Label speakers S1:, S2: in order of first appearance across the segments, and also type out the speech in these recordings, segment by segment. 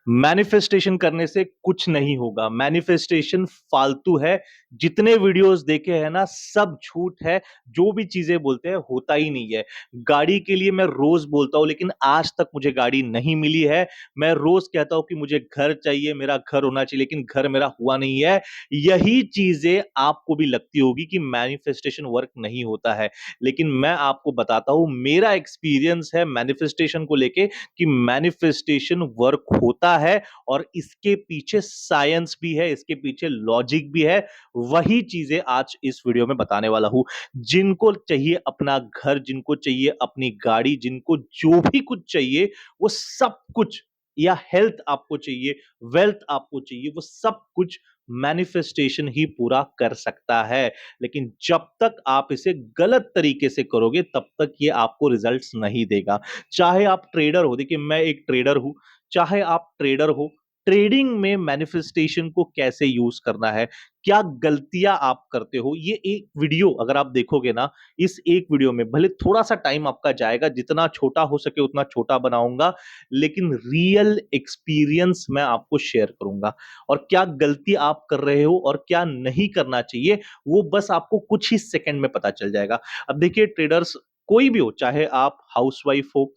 S1: Manifestation करने से कुछ नहीं होगा। मैनिफेस्टेशन फालतू है। जितने वीडियोस देखे हैं ना, सब झूठ है। जो भी चीजें बोलते हैं होता ही नहीं है। गाड़ी के लिए मैं रोज बोलता हूं, लेकिन आज तक मुझे गाड़ी नहीं मिली है। मैं रोज कहता हूं कि मुझे घर चाहिए, मेरा घर होना चाहिए, लेकिन घर मेरा हुआ नहीं है। यही चीजें आपको भी लगती होगी कि मैनिफेस्टेशन वर्क नहीं होता है, लेकिन मैं आपको बताता हूं, मेरा एक्सपीरियंस है मैनिफेस्टेशन को लेके कि मैनिफेस्टेशन वर्क होता है। और इसके पीछे साइंस भी है, इसके पीछे लॉजिक भी है। वही चीजें आज इस वीडियो में बताने वाला हूं। जिनको चाहिए अपना घर, जिनको चाहिए अपनी गाड़ी, जिनको जो भी कुछ चाहिए, वो सब कुछ, या हेल्थ आपको चाहिए, वेल्थ आपको चाहिए, वो सब कुछ मैनिफेस्टेशन ही पूरा कर सकता है। लेकिन जब तक आप इसे गलत तरीके से करोगे, तब तक ये आपको रिजल्ट्स नहीं देगा। चाहे आप ट्रेडर हो, देखिए मैं एक ट्रेडर हूं, चाहे आप ट्रेडर हो, ट्रेडिंग में मैनिफेस्टेशन को कैसे यूज करना है, क्या गलतियां आप करते हो, ये एक वीडियो अगर आप देखोगे ना, इस एक वीडियो में भले थोड़ा सा टाइम आपका जाएगा, जितना छोटा हो सके उतना छोटा बनाऊंगा, लेकिन रियल एक्सपीरियंस मैं आपको शेयर करूंगा। और क्या गलती आप कर रहे हो और क्या नहीं करना चाहिए, वो बस आपको कुछ ही सेकंड में पता चल जाएगा। अब देखिए ट्रेडर्स कोई भी हो, चाहे आप हाउसवाइफ हो,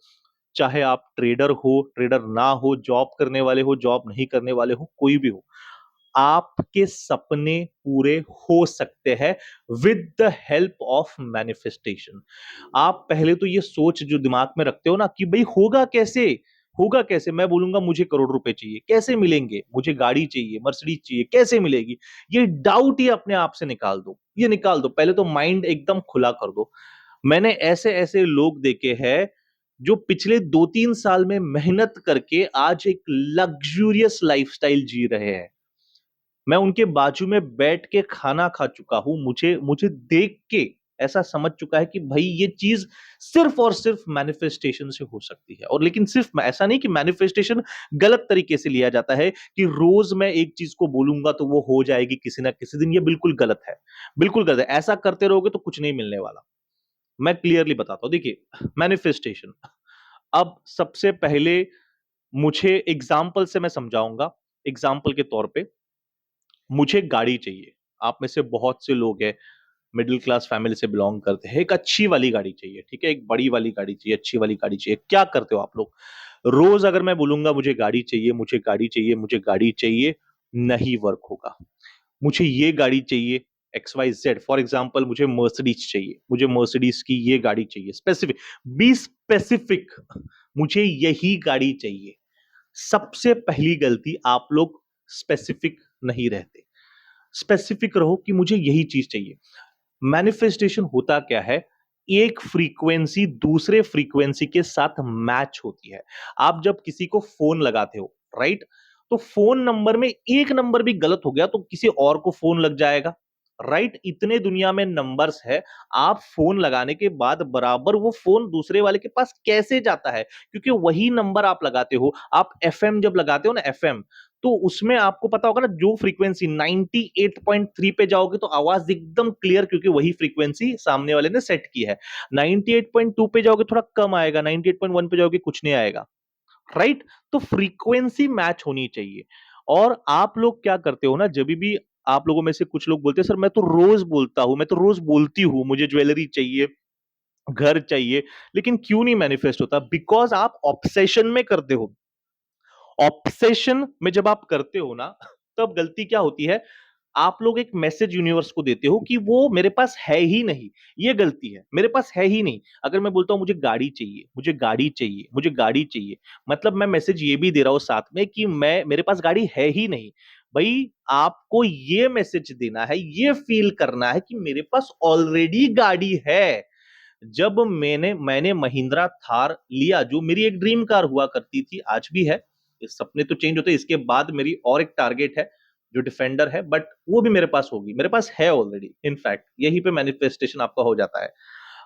S1: चाहे आप ट्रेडर हो, ट्रेडर ना हो, जॉब करने वाले हो, जॉब नहीं करने वाले हो, कोई भी हो, आपके सपने पूरे हो सकते हैं with the help of manifestation. आप पहले तो ये सोच जो दिमाग में रखते हो ना कि भाई होगा कैसे, होगा कैसे, मैं बोलूंगा मुझे करोड़ रुपए चाहिए, कैसे मिलेंगे, मुझे गाड़ी चाहिए, मर्सिडीज चाहिए, कैसे मिलेगी, ये डाउट ही अपने आप से निकाल दो, ये निकाल दो। पहले तो माइंड एकदम खुला कर दो। मैंने ऐसे ऐसे लोग देखे हैं जो पिछले 2-3 साल में मेहनत करके आज एक लग्जूरियस लाइफस्टाइल जी रहे हैं। मैं उनके बाजू में बैठ के खाना खा चुका हूं, मुझे मुझे देख के ऐसा समझ चुका है कि भाई ये चीज सिर्फ और सिर्फ मैनिफेस्टेशन से हो सकती है। और लेकिन सिर्फ ऐसा नहीं कि मैनिफेस्टेशन गलत तरीके से लिया जाता है कि रोज मैं एक चीज को बोलूंगा तो वो हो जाएगी किसी ना किसी दिन, ये बिल्कुल गलत है। बिल्कुल गलत है, ऐसा करते रहोगे तो कुछ नहीं मिलने वाला। मैं क्लियरली बताता हूं, देखिए मैनिफेस्टेशन, अब सबसे पहले मुझे एग्जाम्पल से मैं समझाऊंगा। एग्जाम्पल के तौर पे मुझे गाड़ी चाहिए। आप में से बहुत से लोग हैं, मिडिल क्लास फैमिली से बिलोंग करते हैं, एक अच्छी वाली गाड़ी चाहिए, ठीक है, एक बड़ी वाली गाड़ी चाहिए, अच्छी वाली गाड़ी चाहिए। क्या करते हो आप लोग? रोज अगर मैं बोलूंगा मुझे गाड़ी चाहिए, मुझे गाड़ी चाहिए, मुझे गाड़ी चाहिए, नहीं वर्क होगा। मुझे ये गाड़ी चाहिए, X Y Z, for example मुझे मर्सिडीज चाहिए, मुझे मर्सिडीज की ये गाड़ी चाहिए, स्पेसिफिक, बी स्पेसिफिक, मुझे यही गाड़ी चाहिए। सबसे पहली गलती, आप लोग स्पेसिफिक नहीं रहते। स्पेसिफिक रहो कि मुझे यही चीज चाहिए। मैनिफेस्टेशन होता क्या है, एक फ्रीक्वेंसी दूसरे फ्रीक्वेंसी के साथ मैच होती है। आप जब किसी को फोन लगाते हो, राइट, तो फोन नंबर में एक नंबर भी गलत हो गया तो किसी और को फोन लग जाएगा, राइट। इतने दुनिया में नंबर्स है, आप फोन लगाने के बाद बराबर वो फोन दूसरे वाले के पास कैसे जाता है, क्योंकि वही नंबर आप लगाते हो। आप एफएम जब लगाते हो ना, एफएम, तो उसमें आपको पता होगा ना, जो फ्रीक्वेंसी 98.3 पे जाओगे तो आवाज एकदम क्लियर, क्योंकि वही फ्रीक्वेंसी सामने वाले ने सेट की है। 98.2 पे जाओगे थोड़ा कम आएगा, 98.1 पे जाओगे कुछ नहीं आएगा, राइट। तो फ्रीक्वेंसी मैच होनी चाहिए। और आप लोग क्या करते हो ना, जब भी आप लोगों में से कुछ लोग बोलते हैं सर मैं तो रोज बोलता हूं, मैं तो रोज बोलती हूं, मुझे ज्वेलरी चाहिए, घर चाहिए, लेकिन क्यों नहीं मैनिफेस्ट होता? बिकॉज आप ऑब्सेशन में करते हो। ऑब्सेशन में जब आप करते हो ना, तब गलती क्या होती है, आप लोग एक मैसेज यूनिवर्स को देते हो कि वो मेरे पास है ही नहीं। ये गलती है, मेरे पास है ही नहीं। अगर मैं बोलता हूं मुझे गाड़ी चाहिए, मुझे गाड़ी चाहिए, मुझे गाड़ी चाहिए, मतलब मैं मैसेज ये भी दे रहा हूं साथ में कि मैं, मेरे पास गाड़ी है ही नहीं। भाई आपको ये मैसेज देना है, ये फील करना है कि मेरे पास ऑलरेडी गाड़ी है। जब मैंने मैंने महिंद्रा थार लिया, जो मेरी एक ड्रीम कार हुआ करती थी, आज भी है, इस सपने तो चेंज होते हैं, इसके बाद मेरी और एक टारगेट है जो डिफेंडर है, बट वो भी मेरे पास होगी, मेरे पास है ऑलरेडी। इनफैक्ट यहीं पे मैनिफेस्टेशन आपका हो जाता है।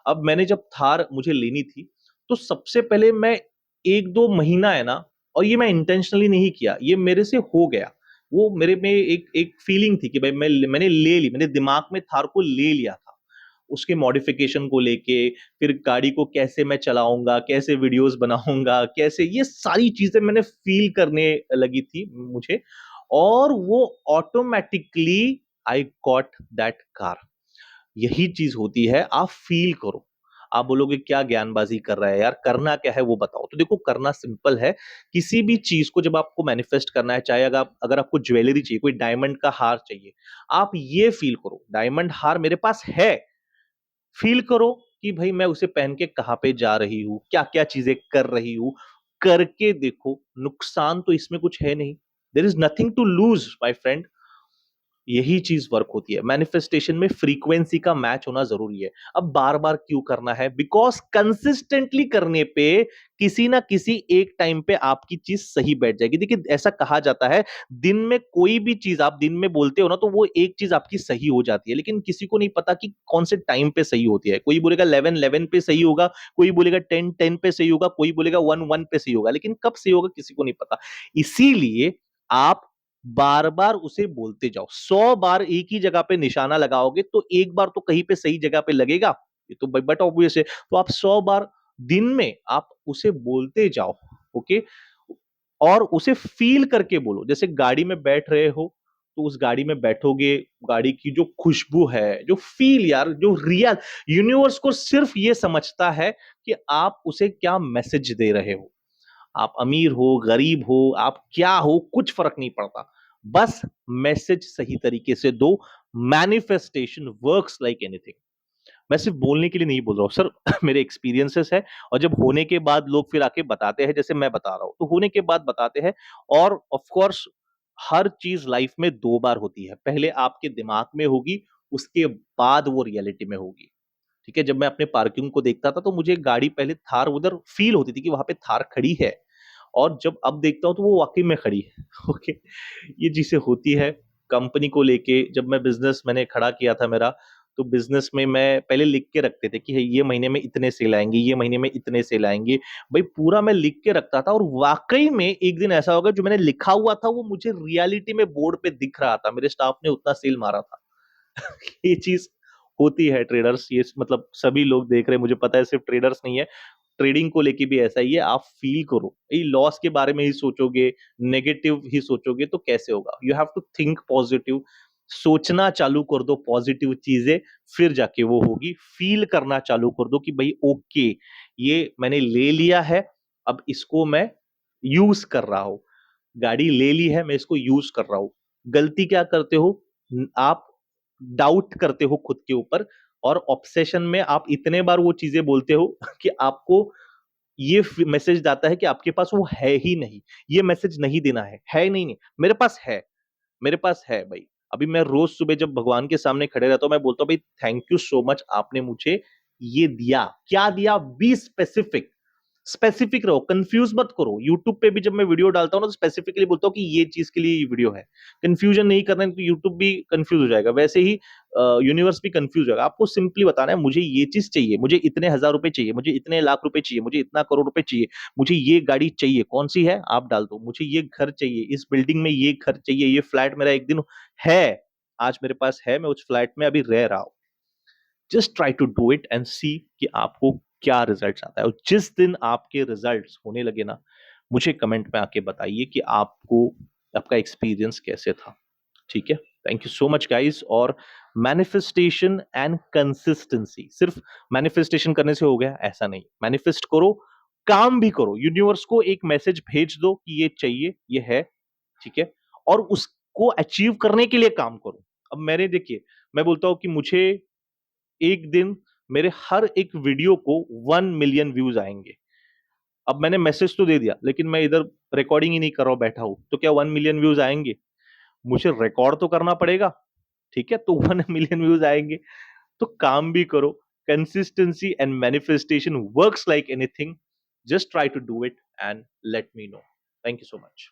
S1: अब मैंने जब थार मुझे लेनी थी, तो सबसे पहले मैं 1-2 महीना है ना, और ये मैं इंटेंशनली नहीं किया, ये मेरे से हो गया। वो मेरे में एक एक फीलिंग थी कि भाई मैंने ले ली, मैंने दिमाग में थार को ले लिया था। उसके मॉडिफिकेशन को लेके, फिर गाड़ी को कैसे मैं चलाऊंगा, कैसे वीडियोस बनाऊंगा, कैसे, ये सारी चीजें मैंने फील करने लगी थी मुझे, और वो automatically I got that car. यही चीज होती है, आप फील करो। आप बोलोगे क्या ज्ञानबाजी कर रहा है यार, करना क्या है वो बताओ। तो देखो, करना सिंपल है। किसी भी चीज को जब आपको मैनिफेस्ट करना है, चाहे अगर आपको ज्वेलरी चाहिए, कोई डायमंड का हार चाहिए, आप ये फील करो डायमंड हार मेरे पास है। फील करो कि भाई मैं उसे पहन के कहां पे जा रही हूं, क्या क्या चीजें कर रही हूं। करके देखो, नुकसान तो इसमें कुछ है नहीं। There is nothing to lose my friend. यही चीज वर्क होती है मैनिफेस्टेशन में। फ्रीक्वेंसी का मैच होना जरूरी है। अब बार बार क्यों करना है? बिकॉज कंसिस्टेंटली करने पे किसी ना किसी एक टाइम पे आपकी चीज सही बैठ जाएगी। देखिए, ऐसा कहा जाता है, दिन में कोई भी चीज आप दिन में बोलते हो ना, तो वो एक चीज आपकी सही हो जाती है, लेकिन किसी को नहीं पता कि कौन से टाइम पे सही होती है। कोई बोलेगा 11 पे सही होगा, कोई बोलेगा 10 पे सही होगा, कोई बोलेगा 1 पे सही होगा, लेकिन कब सही होगा किसी को नहीं पता। इसीलिए आप बार बार उसे बोलते जाओ। 100 बार एक ही जगह पे निशाना लगाओगे तो एक बार तो कहीं पे सही जगह पे लगेगा। ये तो बट ऑब्वियस है। तो आप 100 बार दिन में आप उसे बोलते जाओ। ओके। और उसे फील करके बोलो। जैसे गाड़ी में बैठ रहे हो, तो उस गाड़ी में बैठोगे, गाड़ी की जो खुशबू है, जो फील यार, जो रियल, यूनिवर्स को सिर्फ ये समझता है कि आप उसे क्या मैसेज दे रहे हो। आप अमीर हो, गरीब हो, आप क्या हो, कुछ फर्क नहीं पड़ता। बस मैसेज सही तरीके से दो। Manifestation works like anything. मैं सिर्फ बोलने के लिए नहीं बोल रहा हूं सर। मेरे एक्सपीरियंसेस है। और जब होने के बाद लोग फिर आके बताते हैं, जैसे मैं बता रहा हूं, तो होने के बाद बताते हैं। और ऑफ कोर्स, हर चीज लाइफ में 2 बार होती है। पहले आपके दिमाग में होगी, उसके बाद वो रियलिटी में होगी। ठीक है। जब मैं अपने पार्किंग को देखता था, तो मुझे गाड़ी पहले थार उधर फील होती थी कि वहां पे थार खड़ी है, और जब अब देखता हूं तो वो वाकई में खड़ी है। ओके। ये चीजें होती है। कंपनी को लेके जब मैं बिजनेस मैंने खड़ा किया था मेरा, तो बिजनेस में मैं पहले लिख के रखते थे कि ये महीने में इतने सेल आएंगे, ये महीने में इतने सेल आएंगे। भाई पूरा मैं लिख के रखता था, और वाकई में एक दिन ऐसा होगा, जो मैंने लिखा हुआ था वो मुझे रियलिटी में बोर्ड पे दिख रहा था। मेरे स्टाफ ने उतना सेल मारा था। ये चीज होती है ट्रेडर्स। ये मतलब सभी लोग देख रहे हैं, मुझे पता है, सिर्फ ट्रेडर्स नहीं है। ट्रेडिंग को लेके भी ऐसा ही है। आप फील करो। ये लॉस के बारे में ही सोचोगे, नेगेटिव ही सोचोगे, तो कैसे होगा? You have to think positive. सोचना चालू कर दो पॉजिटिव चीजें, फिर जाके वो होगी। फील करना चालू कर दो कि भाई ओके, ये मैंने ले लिया है, अब इसको मैं यूज कर रहा हूं। गाड़ी ले ली है, मैं इसको यूज कर रहा हूं। गलती क्या करते हो आप? डाउट करते हो खुद के ऊपर, और ऑब्सेशन में आप इतने बार वो चीजें बोलते हो कि आपको ये मैसेज आता है कि आपके पास वो है ही नहीं। ये मैसेज नहीं देना है नहीं, नहीं मेरे पास है, मेरे पास है भाई। अभी मैं रोज सुबह जब भगवान के सामने खड़े रहता हूं, मैं बोलता हूं भाई थैंक यू सो मच, आपने मुझे ये दिया। क्या दिया? Be specific. स्पेसिफिक रहो, कंफ्यूज मत करो। यूट्यूब पे भी जब मैं वीडियो डालता हूं ना, तो स्पेसिफिकली बोलता हूं कि ये चीज के लिए ये वीडियो है। कंफ्यूजन नहीं करना है, तो यूट्यूब भी कंफ्यूज हो जाएगा, वैसे ही यूनिवर्स भी कंफ्यूज हो जाएगा। आपको सिंपली बताना है मुझे ये चीज चाहिए, मुझे इतने हजार रुपए चाहिए, मुझे इतने लाख रुपए चाहिए, मुझे इतना करोड़ रुपए चाहिए, मुझे ये गाड़ी चाहिए। कौन सी है आप डाल दो। मुझे ये घर चाहिए, इस बिल्डिंग में ये घर चाहिए, ये फ्लैट मेरा एक दिन है, आज मेरे पास है, मैं उस फ्लैट में अभी रह रहा हूं। Just try to do it and see कि आपको क्या रिजल्ट आता है। और जिस दिन आपके रिजल्ट्स होने लगे ना, मुझे कमेंट में आके बताइए कि आपको आपका एक्सपीरियंस कैसे था। ठीक है। Thank you so much guys. और मैनिफेस्टेशन एंड कंसिस्टेंसी, सिर्फ मैनिफेस्टेशन करने से हो गया ऐसा नहीं। मैनिफेस्ट करो, काम भी करो। यूनिवर्स को एक मैसेज भेज दो कि ये चाहिए, ये है। ठीक है। और उसको अचीव करने के लिए काम करो। अब मैंने देखिए, मैं बोलता हूं कि मुझे एक दिन मेरे हर एक वीडियो को 1 मिलियन व्यूज आएंगे। अब मैंने मैसेज तो दे दिया, लेकिन मैं इधर रिकॉर्डिंग ही नहीं कर रहा हूं, बैठा हूं, तो क्या 1 मिलियन व्यूज आएंगे? मुझे रिकॉर्ड तो करना पड़ेगा। ठीक है। तो 1 मिलियन व्यूज आएंगे। तो काम भी करो। Consistency and manifestation works like anything. Just try to do it and let me know. Thank you so much.